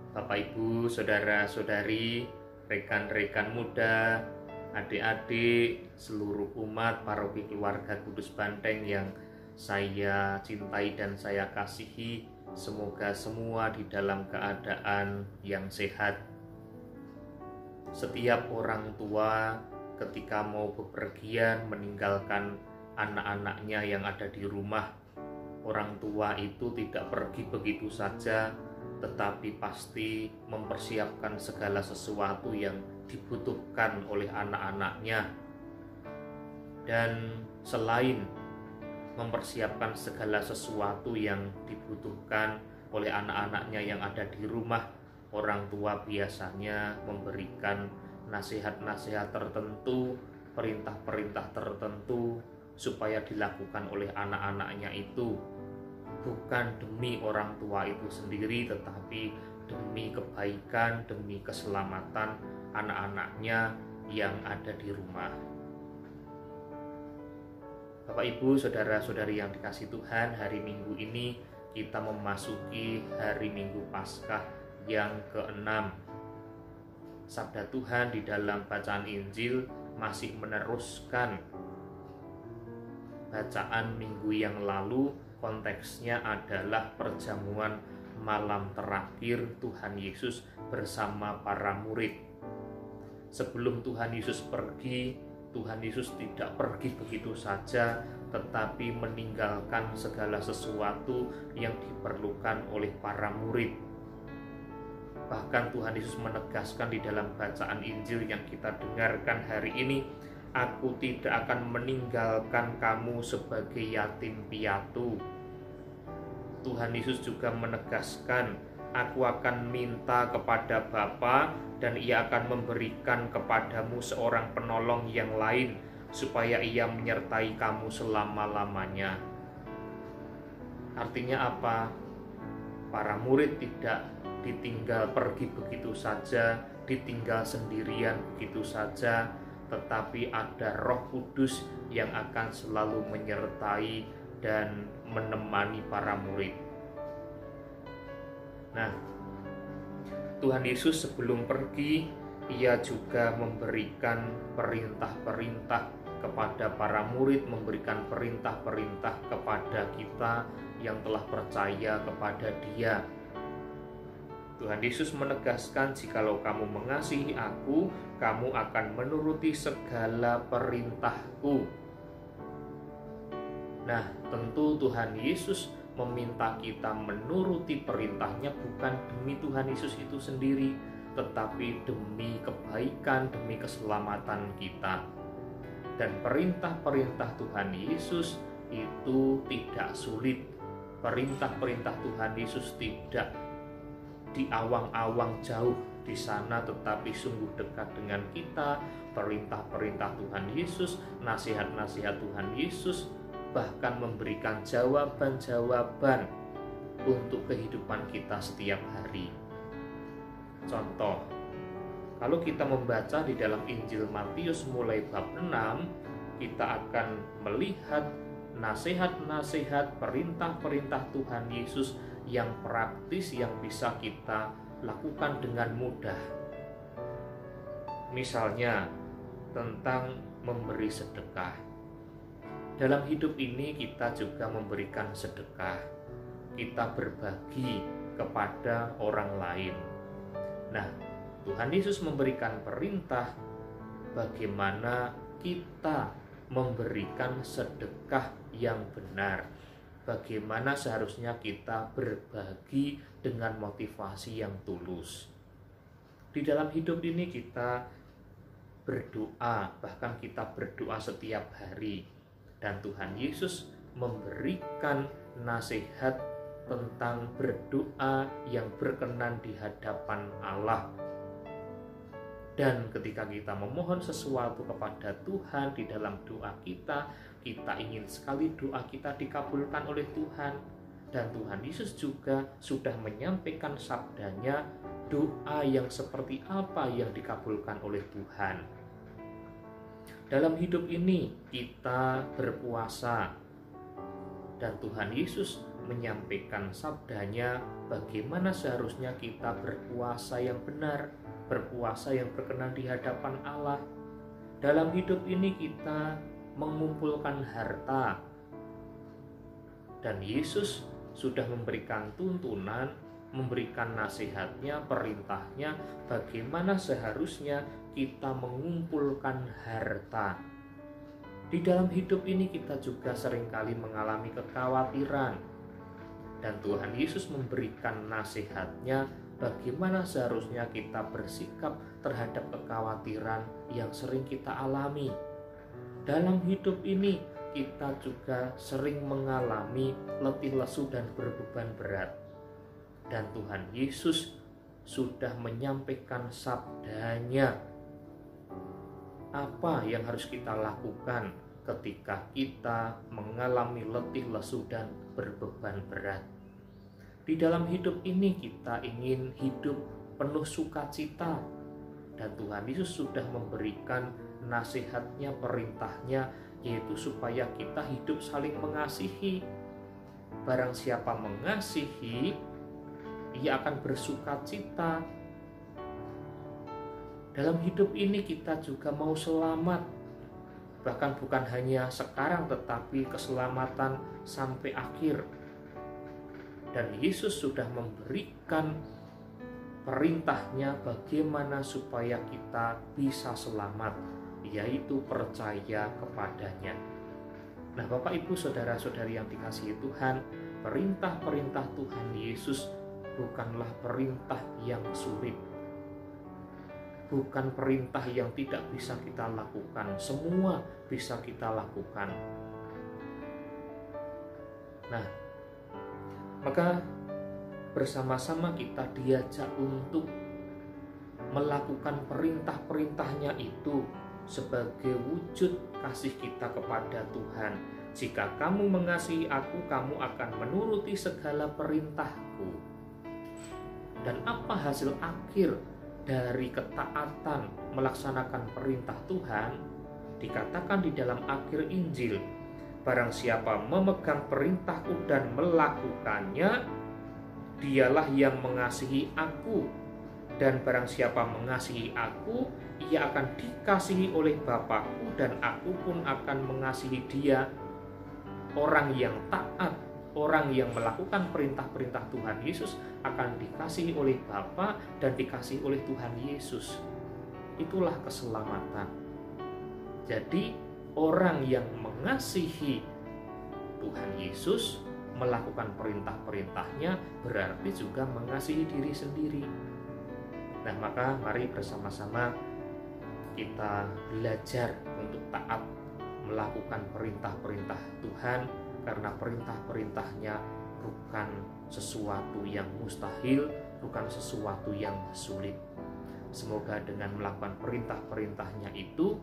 Bapak Ibu, saudara-saudari, rekan-rekan muda, adik-adik, seluruh umat paroki keluarga Kudus Banteng yang saya cintai dan saya kasihi, semoga semua di dalam keadaan yang sehat. Setiap orang tua ketika mau bepergian meninggalkan anak-anaknya yang ada di rumah, orang tua itu tidak pergi begitu saja, tetapi pasti mempersiapkan segala sesuatu yang dibutuhkan oleh anak-anaknya. Dan selain mempersiapkan segala sesuatu yang dibutuhkan oleh anak-anaknya yang ada di rumah, orang tua biasanya memberikan nasihat-nasihat tertentu, perintah-perintah tertentu supaya dilakukan oleh anak-anaknya itu, bukan demi orang tua itu sendiri, tetapi demi kebaikan, demi keselamatan anak-anaknya yang ada di rumah. Bapak Ibu, saudara-saudari yang dikasihi Tuhan, hari Minggu ini kita memasuki hari Minggu Paskah yang ke-6. Sabda Tuhan di dalam bacaan Injil masih meneruskan bacaan minggu yang lalu. Konteksnya adalah perjamuan malam terakhir Tuhan Yesus bersama para murid. Sebelum Tuhan Yesus pergi, Tuhan Yesus tidak pergi begitu saja, tetapi meninggalkan segala sesuatu yang diperlukan oleh para murid. Bahkan Tuhan Yesus menegaskan di dalam bacaan Injil yang kita dengarkan hari ini, "Aku tidak akan meninggalkan kamu sebagai yatim piatu." Tuhan Yesus juga menegaskan, "Aku akan minta kepada Bapa dan Ia akan memberikan kepadamu seorang penolong yang lain, supaya Ia menyertai kamu selama-lamanya." Artinya apa? Para murid tidak ditinggal pergi begitu saja, ditinggal sendirian begitu saja, tetapi ada Roh Kudus yang akan selalu menyertai dan menemani para murid. Nah, Tuhan Yesus sebelum pergi, Ia juga memberikan perintah-perintah kepada para murid, memberikan perintah-perintah kepada kita yang telah percaya kepada Dia. Tuhan Yesus menegaskan, "Jikalau kamu mengasihi Aku, kamu akan menuruti segala perintahku." Nah, tentu Tuhan Yesus meminta kita menuruti perintahnya bukan demi Tuhan Yesus itu sendiri, tetapi demi kebaikan, demi keselamatan kita. Dan perintah-perintah Tuhan Yesus itu tidak sulit. Perintah-perintah Tuhan Yesus tidak diawang-awang jauh di sana, tetapi sungguh dekat dengan kita. Perintah-perintah Tuhan Yesus, nasihat-nasihat Tuhan Yesus, bahkan memberikan jawaban-jawaban untuk kehidupan kita setiap hari. Contoh, kalau kita membaca di dalam Injil Matius mulai bab 6, kita akan melihat nasihat-nasihat, perintah-perintah Tuhan Yesus yang praktis, yang bisa kita lakukan dengan mudah. Misalnya tentang memberi sedekah. Dalam hidup ini kita juga memberikan sedekah, kita berbagi kepada orang lain. Nah, Tuhan Yesus memberikan perintah bagaimana kita memberikan sedekah yang benar, bagaimana seharusnya kita berbagi dengan motivasi yang tulus. Di dalam hidup ini kita berdoa, bahkan kita berdoa setiap hari, dan Tuhan Yesus memberikan nasihat tentang berdoa yang berkenan di hadapan Allah. Dan ketika kita memohon sesuatu kepada Tuhan di dalam doa kita, kita ingin sekali doa kita dikabulkan oleh Tuhan. Dan Tuhan Yesus juga sudah menyampaikan sabdanya, doa yang seperti apa yang dikabulkan oleh Tuhan. Dalam hidup ini kita berpuasa, dan Tuhan Yesus menyampaikan sabdanya, bagaimana seharusnya kita berpuasa yang benar, berpuasa yang berkenan di hadapan Allah. Dalam hidup ini kita mengumpulkan harta, dan Yesus sudah memberikan tuntunan, memberikan nasihatnya, perintahnya, bagaimana seharusnya kita mengumpulkan harta. Di dalam hidup ini kita juga seringkali mengalami kekhawatiran, dan Tuhan Yesus memberikan nasihatnya bagaimana seharusnya kita bersikap terhadap kekhawatiran yang sering kita alami. Dalam hidup ini kita juga sering mengalami letih lesu dan berbeban berat, dan Tuhan Yesus sudah menyampaikan sabdanya. Apa yang harus kita lakukan ketika kita mengalami letih lesu dan berbeban berat? Di dalam hidup ini kita ingin hidup penuh sukacita, dan Tuhan Yesus sudah memberikan nasihatnya, perintahnya, yaitu supaya kita hidup saling mengasihi. Barang siapa mengasihi, ia akan bersukacita. Dalam hidup ini kita juga mau selamat, bahkan bukan hanya sekarang tetapi keselamatan sampai akhir. Dan Yesus sudah memberikan perintahnya bagaimana supaya kita bisa selamat, yaitu percaya kepadanya. Nah, Bapak Ibu saudara-saudari yang dikasihi Tuhan, perintah-perintah Tuhan Yesus bukanlah perintah yang sulit, bukan perintah yang tidak bisa kita lakukan. Semua bisa kita lakukan. Nah, maka bersama-sama kita diajak untuk melakukan perintah-perintahnya itu sebagai wujud kasih kita kepada Tuhan. Jika kamu mengasihi aku, kamu akan menuruti segala perintahku. Dan apa hasil akhir dari ketaatan melaksanakan perintah Tuhan? Dikatakan di dalam akhir Injil, barang siapa memegang perintahku dan melakukannya, dialah yang mengasihi aku. Dan barang siapa mengasihi aku, ia akan dikasihi oleh Bapa-Ku, dan aku pun akan mengasihi dia. Orang yang taat, orang yang melakukan perintah-perintah Tuhan Yesus akan dikasihi oleh Bapa dan dikasihi oleh Tuhan Yesus. Itulah keselamatan. Jadi orang yang mengasihi Tuhan Yesus, melakukan perintah-perintahnya, berarti juga mengasihi diri sendiri. Nah, maka mari bersama-sama kita belajar untuk taat melakukan perintah-perintah Tuhan, karena perintah-perintahnya bukan sesuatu yang mustahil, bukan sesuatu yang sulit. Semoga dengan melakukan perintah-perintahnya itu,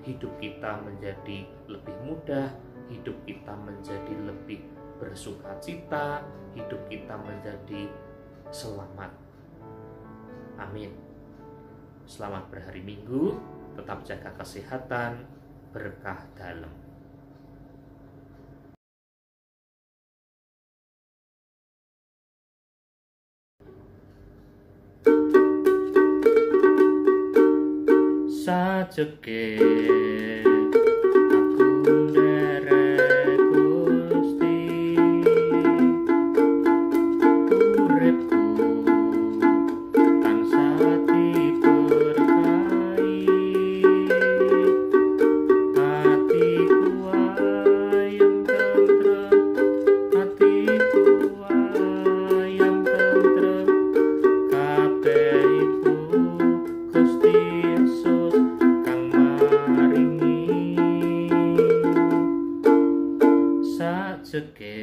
hidup kita menjadi lebih mudah, hidup kita menjadi lebih bersukacita, hidup kita menjadi selamat. Amin. Selamat berhari Minggu, tetap jaga kesehatan, berkah dalam. Sajeke aku nderek Gusti, uripku tansah diberkahi, hatiku ayem tentrem, hatiku ayem tentrem, kabeh iku Gusti Yesus kang maringi. Sajeke